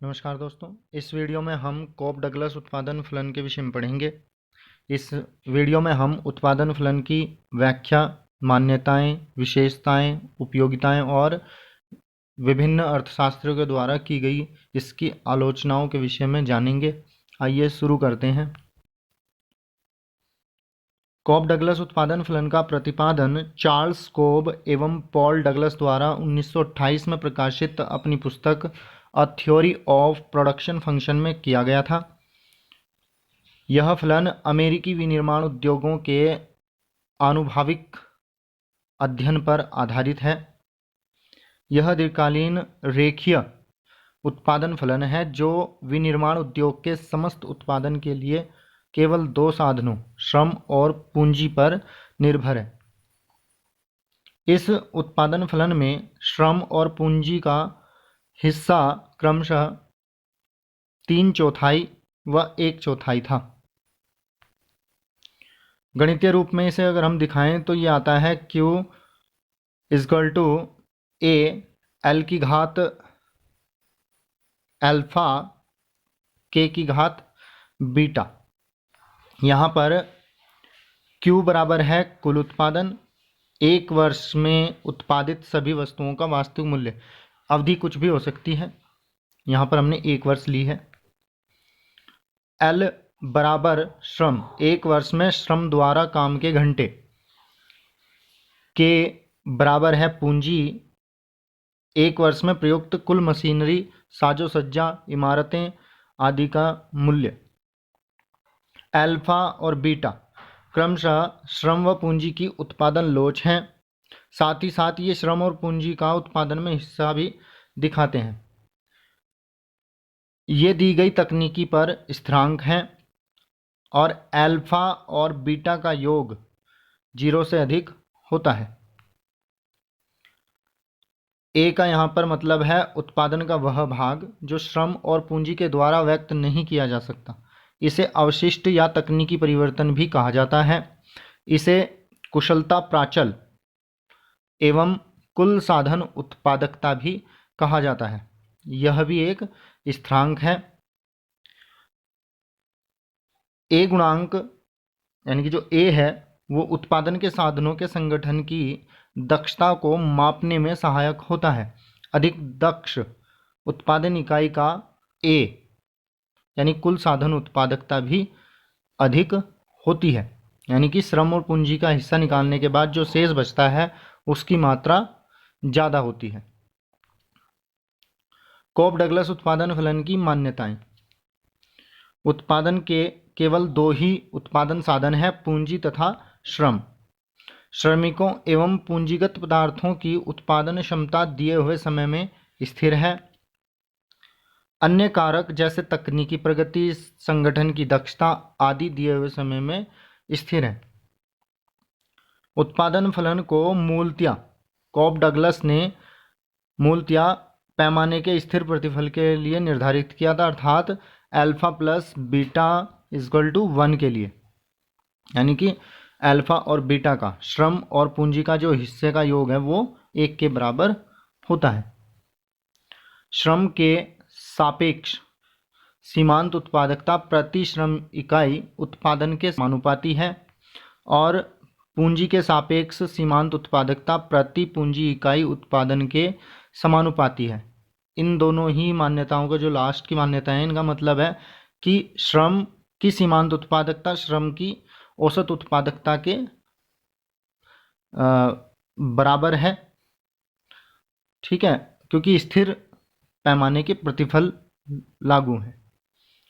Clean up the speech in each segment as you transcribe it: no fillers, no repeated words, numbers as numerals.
नमस्कार दोस्तों, इस वीडियो में हम कॉप डगलस उत्पादन फलन के विषय में पढ़ेंगे। इस वीडियो में हम उत्पादन फलन की व्याख्या, मान्यताएं, विशेषताएं, उपयोगिताएं और विभिन्न अर्थशास्त्रियों के द्वारा की गई इसकी आलोचनाओं के विषय में जानेंगे। आइए शुरू करते हैं। कॉप डगलस उत्पादन फलन का प्रतिपादन चार्ल्स कोब एवं पॉल डगलस द्वारा 1928 में प्रकाशित अपनी पुस्तक a theory of production function में किया गया था। यह फलन अमेरिकी विनिर्माण उद्योगों के आनुभविक अध्ययन पर आधारित है। यह दीर्घकालीन रेखीय उत्पादन फलन है जो विनिर्माण उद्योग के समस्त उत्पादन के लिए केवल दो साधनों श्रम और पूंजी पर निर्भर है। इस उत्पादन फलन में श्रम और पूंजी का हिस्सा क्रमशः 3/4 व 1/4 था। गणितीय रूप में इसे अगर हम दिखाएं तो ये आता है Q = A L की घात अल्फा K की घात बीटा। यहाँ पर Q बराबर है कुल उत्पादन, एक वर्ष में उत्पादित सभी वस्तुओं का वास्तविक मूल्य। अवधि कुछ भी हो सकती है, यहाँ पर हमने एक वर्ष ली है। L बराबर श्रम, एक वर्ष में श्रम द्वारा काम के घंटे। K बराबर है पूंजी, एक वर्ष में प्रयुक्त कुल मशीनरी, साजो सज्जा, इमारतें आदि का मूल्य। अल्फा और बीटा क्रमशः श्रम व पूंजी की उत्पादन लोच हैं। साथ ही साथ ये श्रम और पूंजी का उत्पादन में हिस्सा भी दिखाते हैं। ये दी गई तकनीकी पर स्थिरांक हैं और अल्फा और बीटा का योग 0 से अधिक होता है। ए का यहाँ पर मतलब है उत्पादन का वह भाग जो श्रम और पूंजी के द्वारा व्यक्त नहीं किया जा सकता। इसे अवशिष्ट या तकनीकी परिवर्तन भी कहा जाता है। इसे कुशलता प्राचल एवं कुल साधन उत्पादकता भी कहा जाता है। यह भी एक स्थिरांक है। ए गुणांक यानी कि जो ए है वो उत्पादन के साधनों के संगठन की दक्षता को मापने में सहायक होता है। अधिक दक्ष उत्पादन इकाई का ए यानी कुल साधन उत्पादकता भी अधिक होती है, यानी कि श्रम और पूंजी का हिस्सा निकालने के बाद जो शेष बचता है उसकी मात्रा ज़्यादा होती है। कॉप डगलस उत्पादन फलन की मान्यताएं। उत्पादन के केवल दो ही उत्पादन साधन है, पूंजी तथा श्रम। श्रमिकों एवं पूंजीगत पदार्थों की उत्पादन क्षमता दिए हुए समय में स्थिर है। अन्य कारक जैसे तकनीकी प्रगति, संगठन की दक्षता आदि दिए हुए समय में स्थिर है। उत्पादन फलन को मूलतया कॉप डगलस ने मूलतया पैमाने के स्थिर प्रतिफल के लिए निर्धारित किया था, अर्थात अल्फा प्लस बीटा = 1 के लिए, यानी कि अल्फा और बीटा का श्रम और पूंजी का जो हिस्से का योग है वो 1 के बराबर होता है। श्रम के सापेक्ष सीमांत उत्पादकता प्रति श्रम इकाई उत्पादन के समानुपाती है और पूंजी के सापेक्ष सीमांत उत्पादकता प्रति पूंजी इकाई उत्पादन के समानुपाती है। इन दोनों ही मान्यताओं का जो लास्ट की मान्यता है, इनका मतलब है कि श्रम की सीमांत उत्पादकता श्रम की औसत उत्पादकता के बराबर है। ठीक है, क्योंकि स्थिर पैमाने के प्रतिफल लागू हैं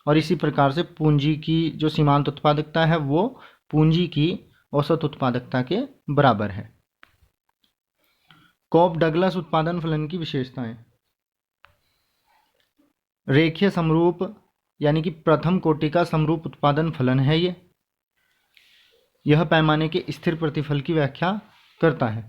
और इसी प्रकार से पूंजी की जो सीमांत उत्पादकता है वो पूंजी की औसत उत्पादकता के बराबर है। कॉप डगलस उत्पादन फलन की विशेषताएं। रेखीय समरूप यानी कि प्रथम कोटि का समरूप उत्पादन फलन है। यह पैमाने के स्थिर प्रतिफल की व्याख्या करता है।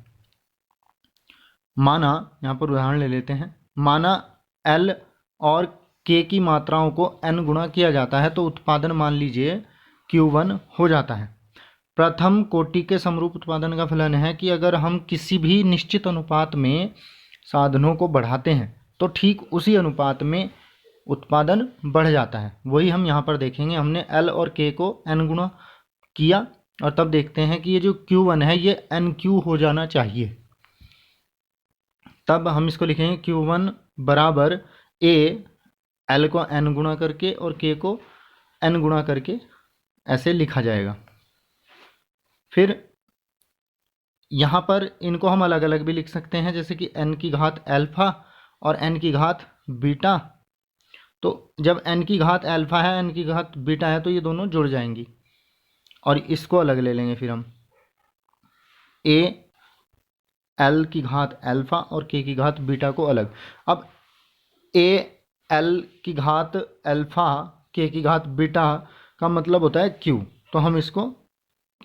माना, यहाँ पर उदाहरण ले लेते हैं, माना L और K की मात्राओं को n गुणा किया जाता है तो उत्पादन मान लीजिए Q1 हो जाता है। प्रथम कोटि के समरूप उत्पादन का फलन है कि अगर हम किसी भी निश्चित अनुपात में साधनों को बढ़ाते हैं तो ठीक उसी अनुपात में उत्पादन बढ़ जाता है। वही हम यहाँ पर देखेंगे, हमने L और K को n गुना किया और तब देखते हैं कि ये जो Q1 है ये NQ हो जाना चाहिए। तब हम इसको लिखेंगे Q1 बराबर A, L को n गुना करके और K को n गुना करके ऐसे लिखा जाएगा। फिर यहाँ पर इनको हम अलग अलग भी लिख सकते हैं, जैसे कि n की घात अल्फा और n की घात बीटा। तो जब n की घात अल्फा है, n की घात बीटा है, तो ये दोनों जुड़ जाएंगी और इसको अलग ले लेंगे। फिर हम a l की घात अल्फा और k की घात बीटा को अलग। अब a l की घात अल्फा k की घात बीटा का मतलब होता है q, तो हम इसको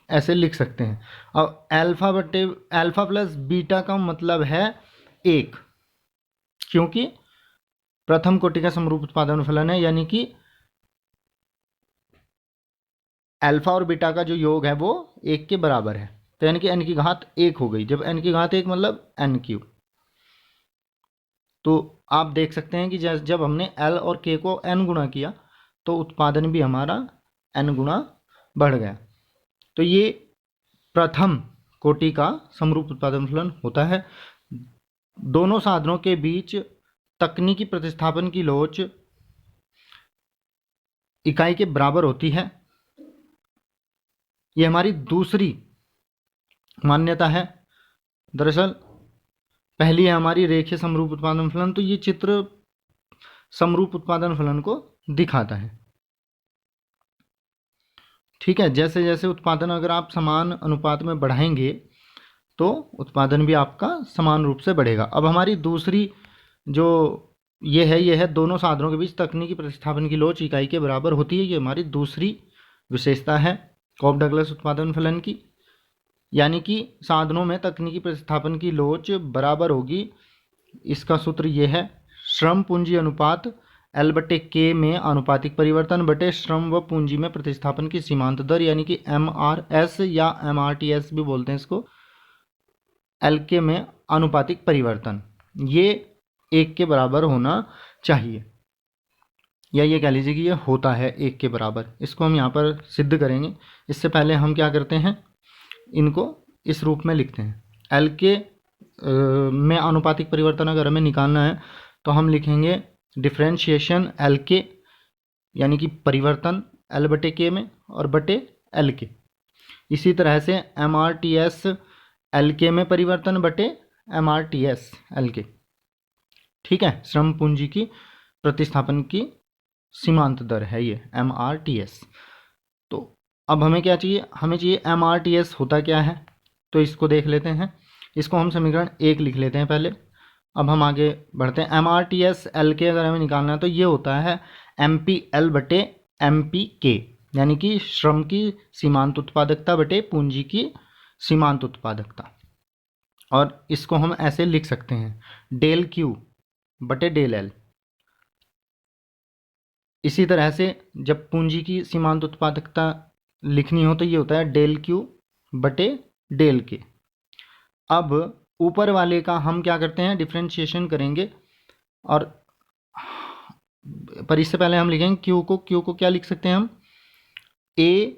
ऐसे लिख सकते हैं। अब अल्फा प्लस बीटा का मतलब है 1, क्योंकि प्रथम कोटि का समरूप उत्पादन फलन है, यानी कि अल्फा और बीटा का जो योग है वो 1 के बराबर है। तो यानी कि n की घात 1 हो गई। जब n की घात 1 मतलब NQ। तो आप देख सकते हैं कि जब हमने L और K को n गुना किया तो उत्पादन भी हमारा n गुना बढ़ गया। तो ये प्रथम कोटि का समरूप उत्पादन फलन होता है। दोनों साधनों के बीच तकनीकी प्रतिस्थापन की लोच इकाई के बराबर होती है। ये हमारी दूसरी मान्यता है। दरअसल पहली है हमारी रेखीय समरूप उत्पादन फलन। तो ये चित्र समरूप उत्पादन फलन को दिखाता है। ठीक है, जैसे जैसे उत्पादन अगर आप समान अनुपात में बढ़ाएंगे तो उत्पादन भी आपका समान रूप से बढ़ेगा। अब हमारी दूसरी जो ये है दोनों साधनों के बीच तकनीकी प्रतिस्थापन की लोच इकाई के बराबर होती है। ये हमारी दूसरी विशेषता है कॉफ डगलस उत्पादन फलन की, यानी कि साधनों में तकनीकी प्रतिस्थापन की लोच बराबर होगी। इसका सूत्र ये है, श्रम पूंजी अनुपात L बटे K में आनुपातिक परिवर्तन बटे श्रम व पूंजी में प्रतिस्थापन की सीमांत दर, यानी कि MRS या MRTS भी बोलते हैं इसको, LK में आनुपातिक परिवर्तन, ये 1 के बराबर होना चाहिए, या ये कह लीजिए कि ये होता है 1 के बराबर। इसको हम यहाँ पर सिद्ध करेंगे। इससे पहले हम क्या करते हैं, इनको इस रूप में लिखते हैं। LK में आनुपातिक परिवर्तन अगर हमें निकालना है तो हम लिखेंगे डिफ्रेंशिएशन LK, यानी कि परिवर्तन L बटे K में और बटे LK। इसी तरह से MRTS LK में परिवर्तन बटे MRTS LK। ठीक है, श्रम पूंजी की प्रतिस्थापन की सीमांत दर है ये MRTS। तो अब हमें क्या चाहिए, हमें चाहिए MRTS होता क्या है, तो इसको देख लेते हैं। इसको हम समीकरण 1 लिख लेते हैं पहले। अब हम आगे बढ़ते हैं। MRTS LK अगर हमें निकालना है तो ये होता है MPL बटे MPK, यानी कि श्रम की सीमांत उत्पादकता बटे पूंजी की सीमांत उत्पादकता। और इसको हम ऐसे लिख सकते हैं, डेल Q बटे डेल L। इसी तरह से जब पूंजी की सीमांत उत्पादकता लिखनी हो तो ये होता है डेल Q बटे डेल K। अब ऊपर वाले का हम क्या करते हैं, डिफ्रेंशिएशन करेंगे, और पर इससे पहले हम लिखेंगे Q को क्या लिख सकते हैं हम, A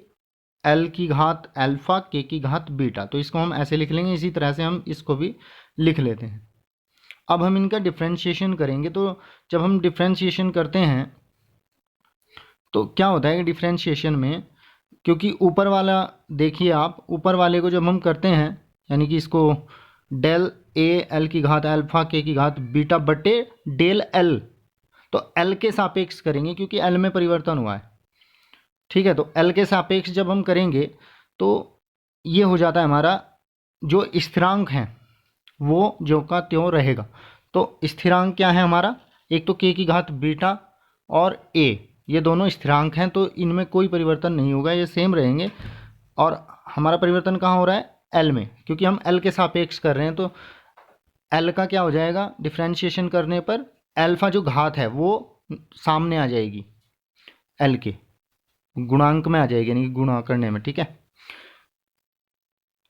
L की घात अल्फा K की घात बीटा। तो इसको हम ऐसे लिख लेंगे। इसी तरह से हम इसको भी लिख लेते हैं। अब हम इनका डिफ्रेंशिएशन करेंगे। तो जब हम डिफ्रेंशिएशन करते हैं तो क्या होता है कि डिफ्रेंशिएशन में, क्योंकि ऊपर वाला देखिए आप, ऊपर वाले को जब हम करते हैं, यानी कि इसको डेल A L की घात अल्फा K की घात बीटा बटे डेल L, तो L के सापेक्ष करेंगे क्योंकि L में परिवर्तन हुआ है। ठीक है, तो L के सापेक्ष जब हम करेंगे तो ये हो जाता है हमारा, जो स्थिरांक है वो जो का त्यों रहेगा। तो स्थिरांक क्या है हमारा, एक तो K की घात बीटा और A, ये दोनों स्थिरांक हैं, तो इनमें कोई परिवर्तन नहीं होगा, ये सेम रहेंगे। और हमारा परिवर्तन कहाँ हो रहा है, L में, क्योंकि हम L के सापेक्ष कर रहे हैं। तो L का क्या हो जाएगा, डिफ्रेंशिएशन करने पर अल्फा जो घात है वो सामने आ जाएगी, L के गुणांक में आ जाएगी, यानी कि गुणा करने में। ठीक है,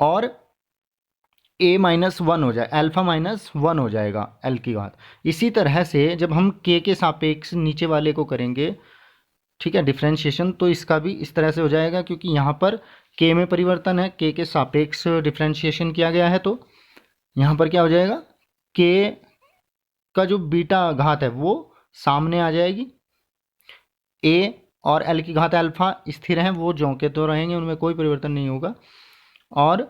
और a माइनस वन हो जाए, अल्फ़ा माइनस वन हो जाएगा l की घात। इसी तरह से जब हम k के सापेक्ष नीचे वाले को करेंगे, ठीक है, डिफ्रेंशिएशन, तो इसका भी इस तरह से हो जाएगा, क्योंकि यहाँ पर k में परिवर्तन है, k के सापेक्ष डिफ्रेंशिएशन किया गया है, तो यहाँ पर क्या हो जाएगा, k का जो बीटा घात है वो सामने आ जाएगी, a और l की घात अल्फ़ा स्थिर हैं, वो ज्यों के तो रहेंगे, उनमें कोई परिवर्तन नहीं होगा, और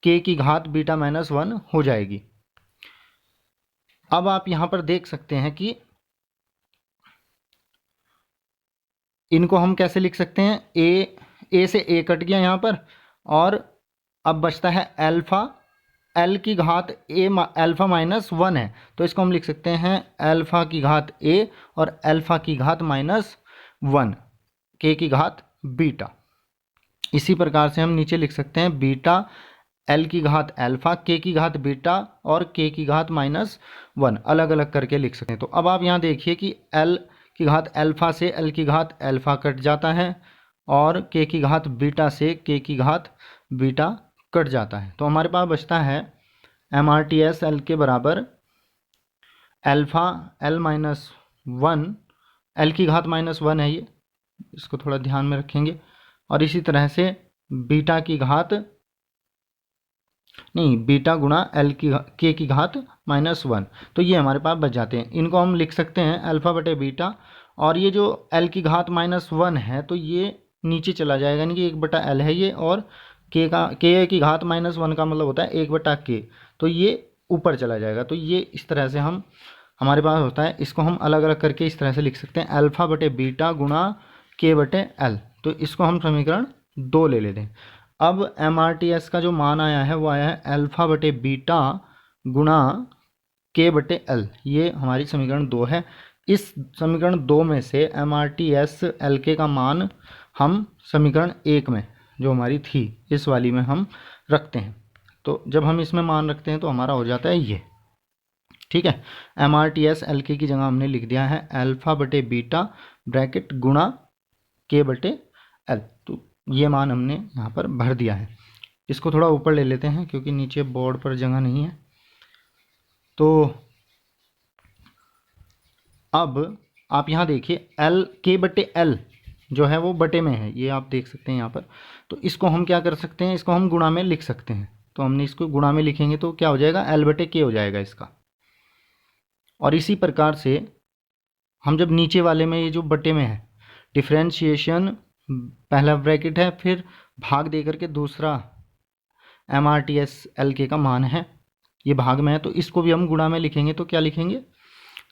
k की घात बीटा माइनस वन हो जाएगी। अब आप यहाँ पर देख सकते हैं कि इनको हम कैसे लिख सकते हैं, a से a कट गया यहाँ पर, और अब बचता है अल्फ़ा, l की घात अल्फ़ा माइनस वन है, तो इसको हम लिख सकते हैं अल्फ़ा की घात a और अल्फ़ा की घात माइनस वन, k की घात बीटा। इसी प्रकार से हम नीचे लिख सकते हैं बीटा l की घात अल्फ़ा, k की घात बीटा और k की घात माइनस वन, अलग अलग करके लिख सकते हैं। तो अब आप यहाँ देखिए कि l की घात अल्फ़ा से l की घात अल्फ़ा कट जाता है, और k की घात बीटा से k की घात बीटा कट जाता है, तो हमारे पास बचता है MRTS l के बराबर alpha l minus one, l की घात माइनस वन है ये, इसको थोड़ा ध्यान में रखेंगे, और इसी तरह से बीटा की घात नहीं, बीटा गुणा l की k की घात माइनस वन, तो ये हमारे पास बच जाते हैं। इनको हम लिख सकते हैं अल्फ़ा बटे बीटा, और ये जो l की घात माइनस वन है तो ये नीचे चला जाएगा, यानी कि एक बटा l है ये, और k की घात माइनस वन का मतलब होता है एक बटा k, तो ये ऊपर चला जाएगा। तो ये इस तरह से हमारे पास होता है, इसको हम अलग अलग करके इस तरह से लिख सकते हैं अल्फ़ा बटे बीटा गुणा k बटे l, तो इसको हम समीकरण 2 ले लेते हैं। अब MRTS का जो मान आया है वो आया है अल्फ़ा बटे बीटा गुणा k बटे l, ये हमारी समीकरण 2 है। इस समीकरण 2 में से MRTS LK का मान हम समीकरण 1 में जो हमारी थी इस वाली में हम रखते हैं, तो जब हम इसमें मान रखते हैं तो हमारा हो जाता है ये, ठीक है। MRTS LK की जगह हमने लिख दिया है अल्फ़ा बटे बीटा ब्रैकेट गुणा k बटे l, तो ये मान हमने यहाँ पर भर दिया है। इसको थोड़ा ऊपर ले लेते हैं क्योंकि नीचे बोर्ड पर जगह नहीं है। तो अब आप यहाँ देखिए l k बटे l जो है वो बटे में है, ये आप देख सकते हैं यहाँ पर, तो इसको हम क्या कर सकते हैं, इसको हम गुणा में लिख सकते हैं। तो हमने इसको गुणा में लिखेंगे तो क्या हो जाएगा, l बटे k हो जाएगा इसका। और इसी प्रकार से हम जब नीचे वाले में ये जो बटे में है, डिफ्रेंशिएशन पहला ब्रैकेट है, फिर भाग दे करके दूसरा MRTS LK का मान है, ये भाग में है, तो इसको भी हम गुणा में लिखेंगे। तो क्या लिखेंगे,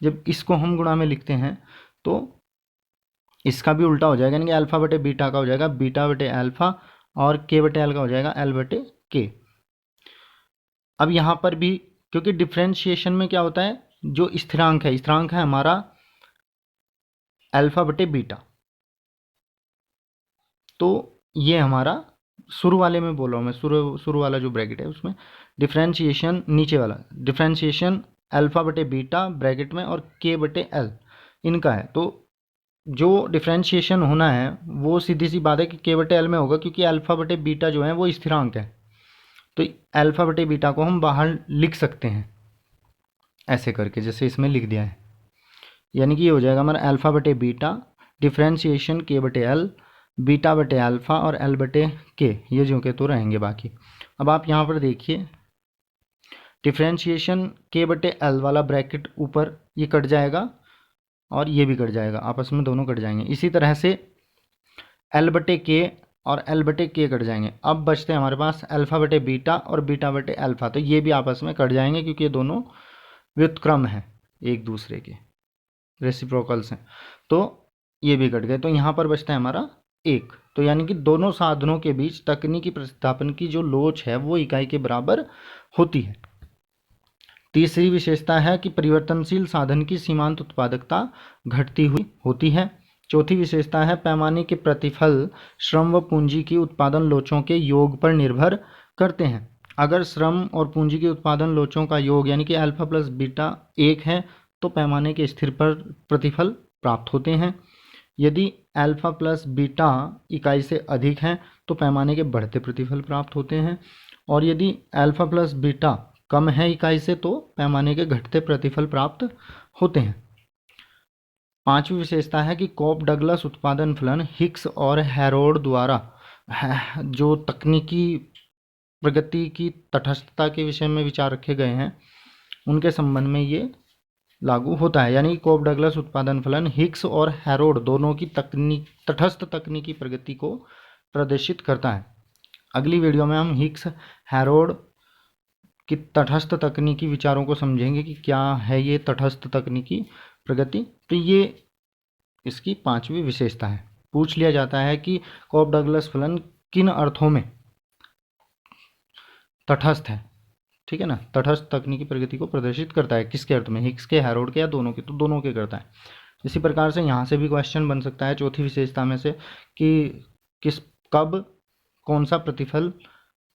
जब इसको हम गुणा में लिखते हैं तो इसका भी उल्टा हो जाएगा, यानी कि अल्फ़ा बटे बीटा का हो जाएगा बीटा बटे अल्फ़ा, और k बटे l का हो जाएगा l बटे k। अब यहाँ पर भी क्योंकि डिफ्रेंशिएशन में क्या होता है, जो स्थिरांक है हमारा अल्फ़ा बटे बीटा, तो ये हमारा शुरू वाले में बोल रहा हूँ मैं, शुरू वाला जो ब्रैकेट है उसमें डिफ्रेंशिएशन, नीचे वाला डिफ्रेंशिएशन अल्फ़ा बटे बीटा ब्रैकेट में और k बटे l इनका है। तो जो डिफ्रेंशिएशन होना है वो सीधी सी बात है कि k बटे l में होगा, क्योंकि अल्फ़ा बटे बीटा जो है वो स्थिरांक है, तो अल्फ़ा बटे बीटा को हम बाहर लिख सकते हैं ऐसे करके, जैसे इसमें लिख दिया है, यानी कि ये हो जाएगा हमारा अल्फ़ा बटे बीटा डिफ्रेंशिएशन k बटे l बीटा बटे अल्फ़ा और l बटे k, ये जो के तो रहेंगे बाकी। अब आप यहाँ पर देखिए डिफ्रेंशिएशन k बटे l वाला ब्रैकेट ऊपर ये कट जाएगा और ये भी कट जाएगा, आपस में दोनों कट जाएंगे। इसी तरह से l बटे k और l बटे k कट जाएंगे। अब बचते हैं हमारे पास अल्फ़ा बटे बीटा और बीटा बटे अल्फ़ा, तो ये भी आपस में कट जाएंगे क्योंकि ये दोनों व्युत्क्रम हैं एक दूसरे के, रेसिप्रोकल्स हैं, तो ये भी कट गए। तो यहाँ पर बचता है हमारा एक, तो यानी कि दोनों साधनों के बीच तकनीकी प्रतिस्थापन की जो लोच है वो इकाई के बराबर होती है। तीसरी विशेषता है कि परिवर्तनशील साधन की सीमांत उत्पादकता घटती हुई होती है। चौथी विशेषता है पैमाने के प्रतिफल श्रम व पूंजी की उत्पादन लोचों के योग पर निर्भर करते हैं। अगर श्रम और पूंजी के उत्पादन लोचों का योग यानी कि अल्फा प्लस बीटा 1 है तो पैमाने के स्थिर पर प्रतिफल प्राप्त होते हैं। यदि अल्फा प्लस बीटा इकाई से अधिक है तो पैमाने के बढ़ते प्रतिफल प्राप्त होते हैं। और यदि अल्फा प्लस बीटा कम है इकाई से तो पैमाने के घटते प्रतिफल प्राप्त होते हैं। पांचवी विशेषता है कि कोप डगलस उत्पादन फलन हिक्स और हैरोल्ड द्वारा जो तकनीकी प्रगति की तटस्थता के विषय में विचार रखे गए हैं उनके संबंध में ये लागू होता है। यानी कोप डगलस उत्पादन फलन हिक्स और हैरोल्ड दोनों की तटस्थ तकनीकी प्रगति को प्रदर्शित करता है। अगली वीडियो में हम हिक्स हैरोल्ड की तटस्थ तकनीकी विचारों को समझेंगे कि क्या है ये तटस्थ तकनीकी प्रगति। तो ये इसकी पांचवी विशेषता है। पूछ लिया जाता है कि कोप डगलस फलन किन अर्थों में तटस्थ है, ठीक है ना, तटस्थ तकनीकी प्रगति को प्रदर्शित करता है, किसके अर्थ में, हिक्स के, हैरोल्ड के या दोनों के, तो दोनों के करता है। इसी प्रकार से यहाँ से भी क्वेश्चन बन सकता है चौथी विशेषता में से कि कब कौन सा प्रतिफल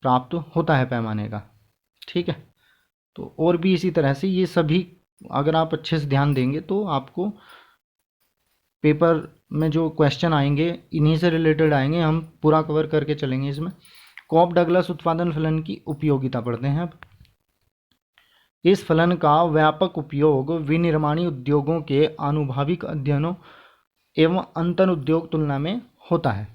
प्राप्त होता है पैमाने का, ठीक है। तो और भी इसी तरह से ये सभी अगर आप अच्छे से ध्यान देंगे तो आपको पेपर में जो क्वेश्चन आएंगे इन्हीं से रिलेटेड आएंगे, हम पूरा कवर करके चलेंगे इसमें। कोप डगलस उत्पादन फलन की उपयोगिता पढ़ते हैं अब। इस फलन का व्यापक उपयोग विनिर्माणी उद्योगों के आनुभाविक अध्ययनों एवं अंतर उद्योग तुलना में होता है।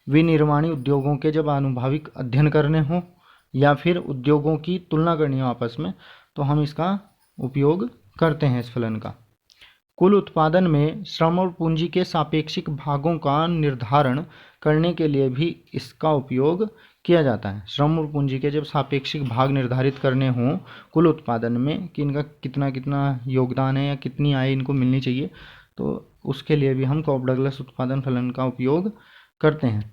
विनिर्माणी उद्योगों के जब आनुभाविक अध्ययन करने हो या फिर उद्योगों की तुलना करनी हो आपस में, तो हम इसका उपयोग करते हैं इस फलन का। कुल उत्पादन में श्रम और पूंजी के सापेक्षिक भागों का निर्धारण करने के लिए भी इसका उपयोग किया जाता है। श्रम और पूंजी के जब सापेक्षिक भाग निर्धारित करने हों कुल उत्पादन में कि इनका कितना कितना योगदान है या कितनी आय इनको मिलनी चाहिए, तो उसके लिए भी हम कोप डगलस उत्पादन फलन का उपयोग करते हैं।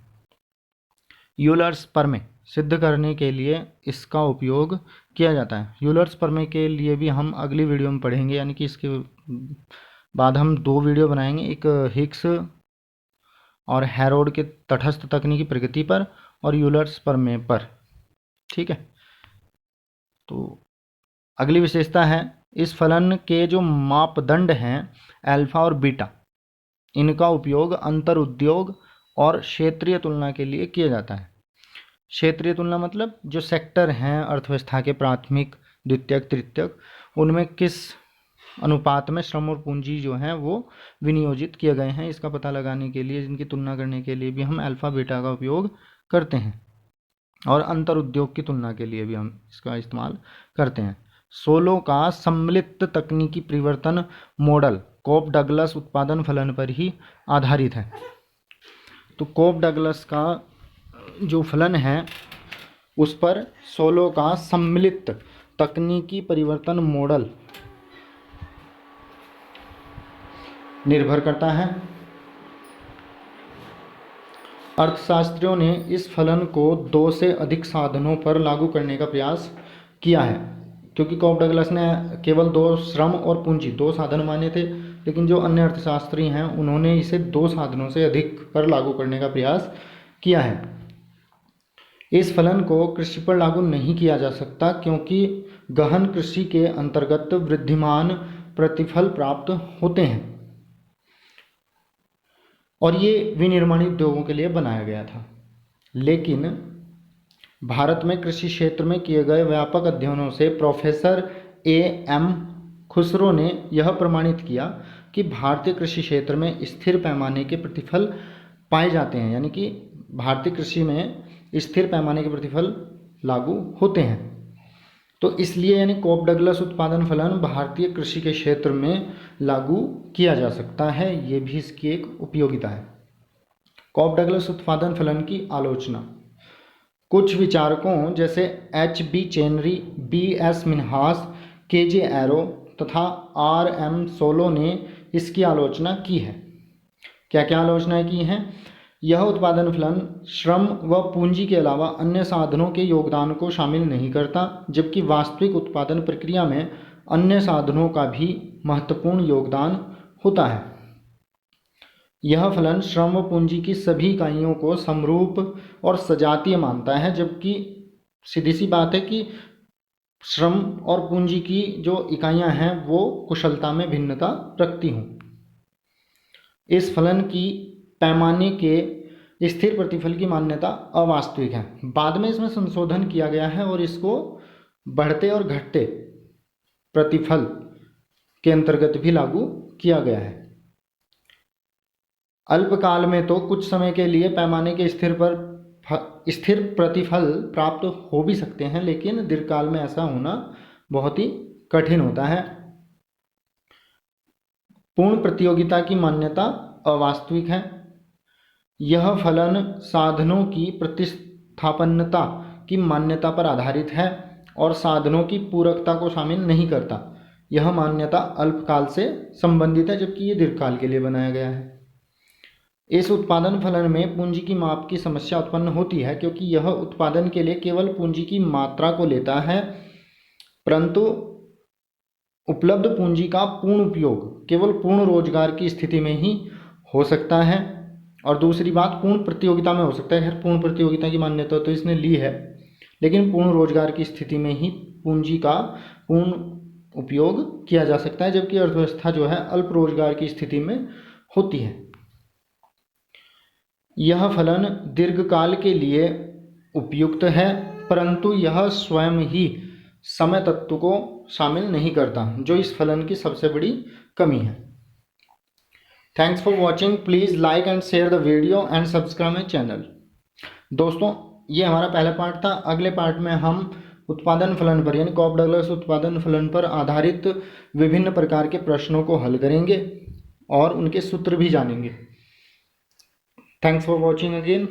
यूलर्स प्रमेय सिद्ध करने के लिए इसका उपयोग किया जाता है। यूलर्स प्रमेय के लिए भी हम अगली वीडियो में पढ़ेंगे, यानी कि इसके बाद हम दो वीडियो बनाएंगे, एक हिक्स और हैरोल्ड के तटस्थ तकनीकी प्रगति पर और यूलर्स प्रमेय पर, ठीक है। तो अगली विशेषता है इस फलन के जो मापदंड हैं अल्फा और बीटा, इनका उपयोग अंतर उद्योग और क्षेत्रीय तुलना के लिए किया जाता है। क्षेत्रीय तुलना मतलब जो सेक्टर हैं अर्थव्यवस्था के, प्राथमिक, द्वितीयक, तृतीयक, उनमें किस अनुपात में श्रम और पूंजी जो हैं वो विनियोजित किए गए हैं, इसका पता लगाने के लिए, इनकी तुलना करने के लिए भी हम अल्फा बीटा का उपयोग करते हैं। और अंतर उद्योग की तुलना के लिए भी हम इसका इस्तेमाल करते हैं। सोलो का सम्मिलित तकनीकी परिवर्तन मॉडल कोप डगलस उत्पादन फलन पर ही आधारित है। तो कोप डगलस का जो फलन है उस पर सोलो का सम्मिलित तकनीकी परिवर्तन मॉडल निर्भर करता है। अर्थशास्त्रियों ने इस फलन को 2 से अधिक साधनों पर लागू करने का प्रयास किया है, क्योंकि कोप डगलस ने केवल 2 श्रम और पूंजी 2 साधन माने थे, लेकिन जो अन्य अर्थशास्त्री हैं उन्होंने इसे 2 साधनों से अधिक पर लागू करने का प्रयास किया है। इस फलन को कृषि पर लागू नहीं किया जा सकता, क्योंकि गहन कृषि के अंतर्गत वृद्धिमान प्रतिफल प्राप्त होते हैं और ये विनिर्माणी उद्योगों के लिए बनाया गया था। लेकिन भारत में कृषि क्षेत्र में किए गए व्यापक अध्ययनों से प्रोफेसर A.M. खुसरो ने यह प्रमाणित किया कि भारतीय कृषि क्षेत्र में स्थिर पैमाने के प्रतिफल पाए जाते हैं, यानी कि भारतीय कृषि में स्थिर पैमाने के प्रतिफल लागू होते हैं। तो इसलिए यानी कोप डगलस उत्पादन फलन भारतीय कृषि के क्षेत्र में लागू किया जा सकता है, ये भी इसकी एक उपयोगिता है। कोप डगलस उत्पादन फलन की आलोचना कुछ विचारकों जैसे H.B. चेनरी, B.S. Minhas, K.J. Arrow तथा R.M. सोलो ने इसकी आलोचना की है। क्या क्या आलोचनाएं की हैं? यह उत्पादन फलन श्रम व पूंजी के अलावा अन्य साधनों के योगदान को शामिल नहीं करता, जबकि वास्तविक उत्पादन प्रक्रिया में अन्य साधनों का भी महत्वपूर्ण योगदान होता है। यह फलन श्रम व पूंजी की सभी इकाइयों को समरूप और सजातीय मानता है, जबकि सीधी सी बात है कि श्रम और पूंजी की जो इकाइयां हैं वो कुशलता में भिन्नता रखती हों। इस फलन की पैमाने के स्थिर प्रतिफल की मान्यता अवास्तविक है। बाद में इसमें संशोधन किया गया है और इसको बढ़ते और घटते प्रतिफल के अंतर्गत भी लागू किया गया है। अल्पकाल में तो कुछ समय के लिए पैमाने के स्थिर प्रतिफल प्राप्त हो भी सकते हैं, लेकिन दीर्घकाल में ऐसा होना बहुत ही कठिन होता है। पूर्ण प्रतियोगिता की मान्यता अवास्तविक है। यह फलन साधनों की प्रतिस्थापनता की मान्यता पर आधारित है और साधनों की पूरकता को शामिल नहीं करता। यह मान्यता अल्पकाल से संबंधित है, जबकि ये दीर्घकाल के लिए बनाया गया है। इस उत्पादन फलन में पूंजी की माप की समस्या उत्पन्न होती है, क्योंकि यह उत्पादन के लिए केवल पूंजी की मात्रा को लेता है, परंतु उपलब्ध पूंजी का पूर्ण उपयोग केवल पूर्ण रोजगार की स्थिति में ही हो सकता है। और दूसरी बात, पूर्ण प्रतियोगिता में हो सकता है। खैर, पूर्ण प्रतियोगिता की मान्यता तो इसने ली है, लेकिन पूर्ण रोजगार की स्थिति में ही पूंजी का पूर्ण उपयोग किया जा सकता है, जबकि अर्थव्यवस्था जो है अल्प रोजगार की स्थिति में होती है। यह फलन दीर्घकाल के लिए उपयुक्त है, परंतु यह स्वयं ही समय तत्व को शामिल नहीं करता, जो इस फलन की सबसे बड़ी कमी है। Thanks for watching. Please like and share the video and subscribe my channel. दोस्तों, ये हमारा पहला पार्ट था। अगले पार्ट में हम उत्पादन फलन पर यानी कॉप डगलस उत्पादन फलन पर आधारित विभिन्न प्रकार के प्रश्नों को हल करेंगे और उनके सूत्र भी जानेंगे। Thanks for watching again.